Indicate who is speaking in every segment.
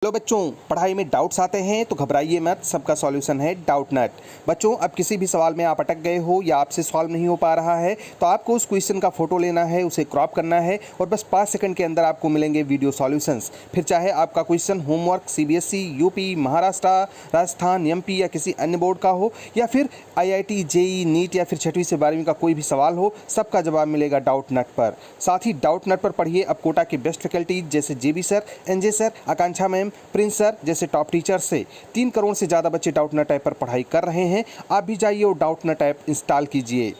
Speaker 1: Hello बच्चों, पढ़ाई में डाउट्स आते हैं तो घबराइए मत, सबका सॉल्यूशन है डाउट नट। बच्चों, अब किसी भी सवाल में आप अटक गए हो या आपसे सॉल्व नहीं हो पा रहा है तो आपको उस क्वेश्चन का फोटो लेना है, उसे क्रॉप करना है और बस 5 सेकंड के अंदर आपको मिलेंगे वीडियो सॉल्यूशंस। फिर चाहे आपका question homework CBSE, UP, Maharashtra, Rajasthan, MP या किसी अन्य बोर्ड का हो या फिर आईआईटी, जेई, नीट या फिर 6वीं से 12वीं का कोई भी सवाल हो, सबका जवाब मिलेगा डाउट नट पर। साथ ही डाउट नट पर पढ़िए अब कोटा के बेस्ट फैकल्टीज जैसे जेबी सर, एनजे सर, आकांक्षा मैम, प्रिंस सर जैसे टॉप टीचर से 3 करोड़ से ज़्यादा बच्चे डाउट नट ऐप पर पढ़ाई कर रहे हैं। आप भी जाइए और डाउट नट ऐप इंस्टॉल कीजिए।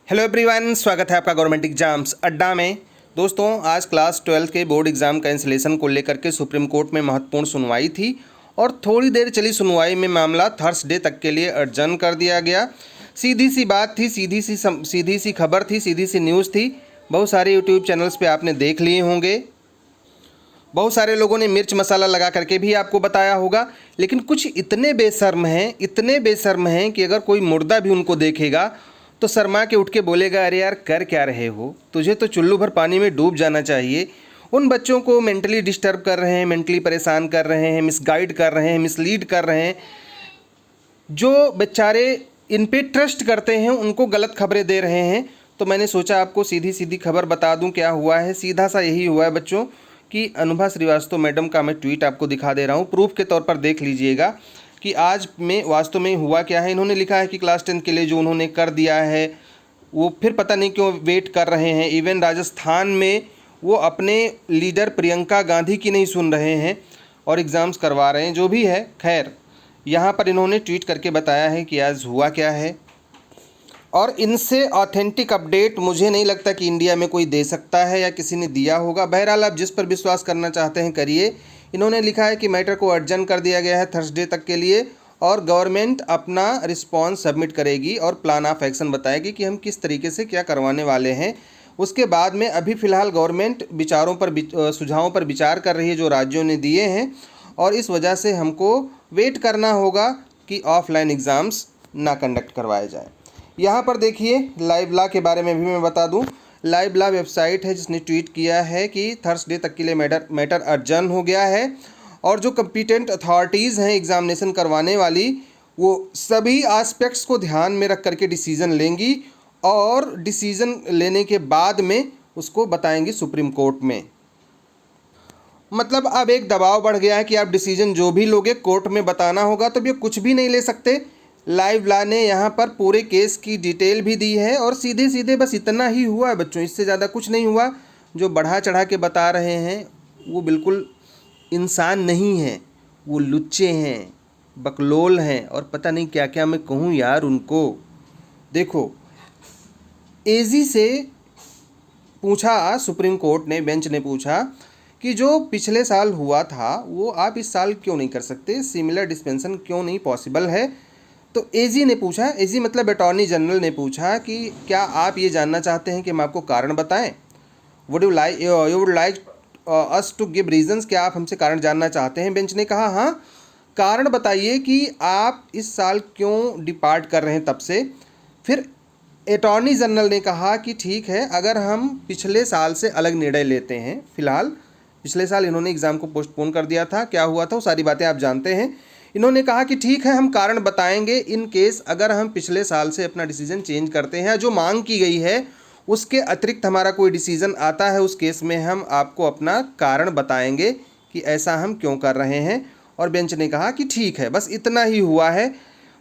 Speaker 1: हेलो एवरीवन, स्वागत है आपका गवर्नमेंट एग्जाम्स अड्डा में। दोस्तों, आज क्लास 12 के बोर्ड एग्जाम कैंसिलेशन को लेकर के सुप्रीम कोर्ट में महत्वपूर्ण सुनवाई थी और थोड़ी देर चली सुनवाई में मामला थर्सडे तक के लिए अर्जन कर दिया गया। सीधी सी बात थी, सीधी सी खबर थी, सीधी सी न्यूज़ थी। बहुत सारे यूट्यूब चैनल्स पे आपने देख लिए होंगे, बहुत सारे लोगों ने मिर्च मसाला लगा करके भी आपको बताया होगा, लेकिन कुछ इतने बेशर्म हैं कि अगर कोई मुर्दा भी उनको देखेगा तो शर्मा के उठ के बोलेगा, अरे यार कर क्या रहे हो, तुझे तो चुल्लू भर पानी में डूब जाना चाहिए। उन बच्चों को मेंटली डिस्टर्ब कर रहे हैं, मेंटली परेशान कर रहे हैं, मिसगाइड कर रहे हैं, मिसलीड कर रहे हैं। जो बेचारे इन पे ट्रस्ट करते हैं उनको गलत खबरें दे रहे हैं। तो मैंने सोचा आपको सीधी सीधी खबर बता दूं क्या हुआ है। सीधा सा यही हुआ है बच्चों कि अनुभा श्रीवास्तव मैडम का मैं ट्वीट आपको दिखा दे रहा हूँ, प्रूफ के तौर पर देख लीजिएगा कि आज में वास्तव में हुआ क्या है। इन्होंने लिखा है कि क्लास 10 के लिए जो उन्होंने कर दिया है वो फिर पता नहीं क्यों वेट कर रहे हैं। इवन राजस्थान में वो अपने लीडर प्रियंका गांधी की नहीं सुन रहे हैं और एग्ज़ाम्स करवा रहे हैं। जो भी है, खैर, यहाँ पर इन्होंने ट्वीट करके बताया है कि आज हुआ क्या है और इनसे ऑथेंटिक अपडेट मुझे नहीं लगता कि इंडिया में कोई दे सकता है या किसी ने दिया होगा। बहरहाल आप जिस पर विश्वास करना चाहते हैं करिए। इन्होंने लिखा है कि मैटर को अर्जन कर दिया गया है थर्सडे तक के लिए और गवर्नमेंट अपना रिस्पॉन्स सबमिट करेगी और प्लान ऑफ एक्शन बताएगी कि हम किस तरीके से क्या करवाने वाले हैं। उसके बाद में अभी फ़िलहाल गवर्नमेंट सुझावों पर विचार कर रही है जो राज्यों ने दिए हैं और इस वजह से हमको वेट करना होगा कि ऑफलाइन एग्ज़ाम्स ना कंडक्ट करवाए जाए। यहाँ पर देखिए, लाइव लॉ के बारे में भी मैं बता दूं। लाइव लॉ वेबसाइट है जिसने ट्वीट किया है कि थर्सडे तक के लिए मैटर अर्जन हो गया है और जो कंपिटेंट अथॉरिटीज़ हैं एग्जामिनेशन करवाने वाली, वो सभी एस्पेक्ट्स को ध्यान में रख करके डिसीज़न लेंगी और डिसीज़न लेने के बाद में उसको बताएंगी सुप्रीम कोर्ट में। मतलब अब एक दबाव बढ़ गया है कि आप डिसीजन जो भी लोगे कोर्ट में बताना होगा, तो ये कुछ भी नहीं ले सकते। लाइव लॉ ने यहाँ पर पूरे केस की डिटेल भी दी है और सीधे सीधे बस इतना ही हुआ है बच्चों, इससे ज़्यादा कुछ नहीं हुआ। जो बढ़ा चढ़ा के बता रहे हैं वो बिल्कुल इंसान नहीं हैं, वो लुच्चे हैं, बकलोल हैं और पता नहीं क्या क्या मैं कहूँ यार उनको। देखो, एजी से पूछा सुप्रीम कोर्ट ने, बेंच ने पूछा कि जो पिछले साल हुआ था वो आप इस साल क्यों नहीं कर सकते, सिमिलर डिस्पेंसन क्यों नहीं पॉसिबल है। तो एजी ने पूछा, एजी मतलब अटॉर्नी जनरल ने पूछा कि क्या आप ये जानना चाहते हैं कि हम आपको कारण बताएं, you would like us to give reasons, क्या आप हमसे कारण जानना चाहते हैं। बेंच ने कहा हाँ, कारण बताइए कि आप इस साल क्यों डिपार्ट कर रहे हैं तब से। फिर अटॉर्नी जनरल ने कहा कि ठीक है, अगर हम पिछले साल से अलग निर्णय लेते हैं, फ़िलहाल पिछले साल इन्होंने एग्ज़ाम को पोस्टपोन कर दिया था, क्या हुआ था वो सारी बातें आप जानते हैं। इन्होंने कहा कि ठीक है, हम कारण बताएंगे इन केस अगर हम पिछले साल से अपना डिसीजन चेंज करते हैं, जो मांग की गई है उसके अतिरिक्त हमारा कोई डिसीजन आता है, उस केस में हम आपको अपना कारण बताएंगे कि ऐसा हम क्यों कर रहे हैं। और बेंच ने कहा कि ठीक है, बस इतना ही हुआ है।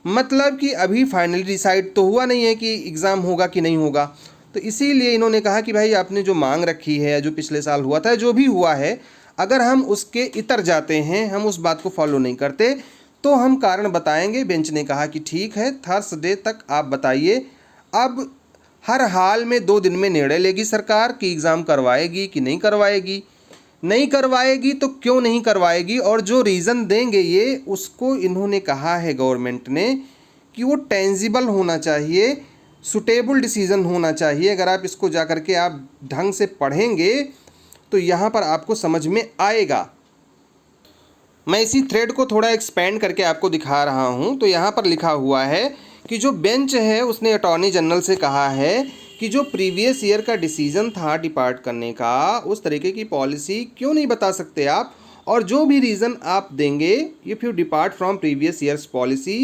Speaker 1: मतलब कि अभी फाइनली डिसाइड तो हुआ नहीं है कि एग्ज़ाम होगा कि नहीं होगा। तो इसीलिए इन्होंने कहा कि भाई आपने जो मांग रखी है, जो पिछले साल हुआ था, जो भी हुआ है, अगर हम उसके इतर जाते हैं, हम उस बात को फॉलो नहीं करते तो हम कारण बताएंगे। बेंच ने कहा कि ठीक है, थर्सडे तक आप बताइए। अब हर हाल में 2 दिन में निर्णय लेगी सरकार कि एग्ज़ाम करवाएगी कि नहीं करवाएगी। नहीं करवाएगी तो क्यों नहीं करवाएगी और जो रीज़न देंगे ये, उसको इन्होंने कहा है गवर्नमेंट ने कि वो टेंजिबल होना चाहिए, सुटेबल डिसीज़न होना चाहिए। अगर आप इसको जा कर के आप ढंग से पढ़ेंगे तो यहाँ पर आपको समझ में आएगा। मैं इसी थ्रेड को थोड़ा एक्सपेंड करके आपको दिखा रहा हूँ। तो यहाँ पर लिखा हुआ है कि जो बेंच है उसने अटॉर्नी जनरल से कहा है कि जो प्रीवियस ईयर का डिसीज़न था डिपार्ट करने का, उस तरीके की पॉलिसी क्यों नहीं बता सकते आप और जो भी रीज़न आप देंगे, if you depart from previous years policy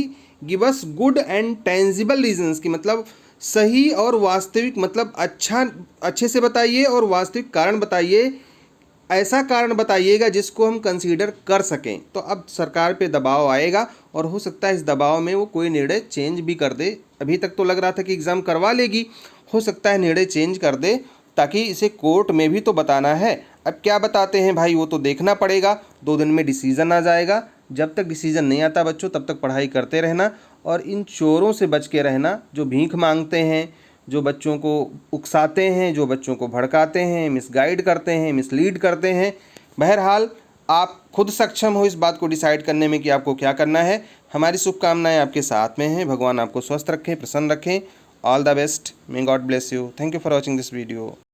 Speaker 1: give us good and tangible reasons, की मतलब सही और वास्तविक, मतलब अच्छे से बताइए और वास्तविक कारण बताइए। ऐसा कारण बताइएगा जिसको हम कंसीडर कर सकें। तो अब सरकार पे दबाव आएगा और हो सकता है इस दबाव में वो कोई निर्णय चेंज भी कर दे। अभी तक तो लग रहा था कि एग्ज़ाम करवा लेगी, हो सकता है निर्णय चेंज कर दे, ताकि इसे कोर्ट में भी तो बताना है। अब क्या बताते हैं भाई, वो तो देखना पड़ेगा। 2 दिन में डिसीज़न आ जाएगा। जब तक डिसीज़न नहीं आता बच्चों, तब तक पढ़ाई करते रहना और इन चोरों से बच के रहना जो भीख मांगते हैं, जो बच्चों को उकसाते हैं, जो बच्चों को भड़काते हैं, मिसगाइड करते हैं, मिसलीड करते हैं। बहरहाल आप खुद सक्षम हो इस बात को डिसाइड करने में कि आपको क्या करना है। हमारी शुभकामनाएं आपके साथ में हैं। भगवान आपको स्वस्थ रखें, प्रसन्न रखें। All the best. May God bless you. Thank you for watching this video.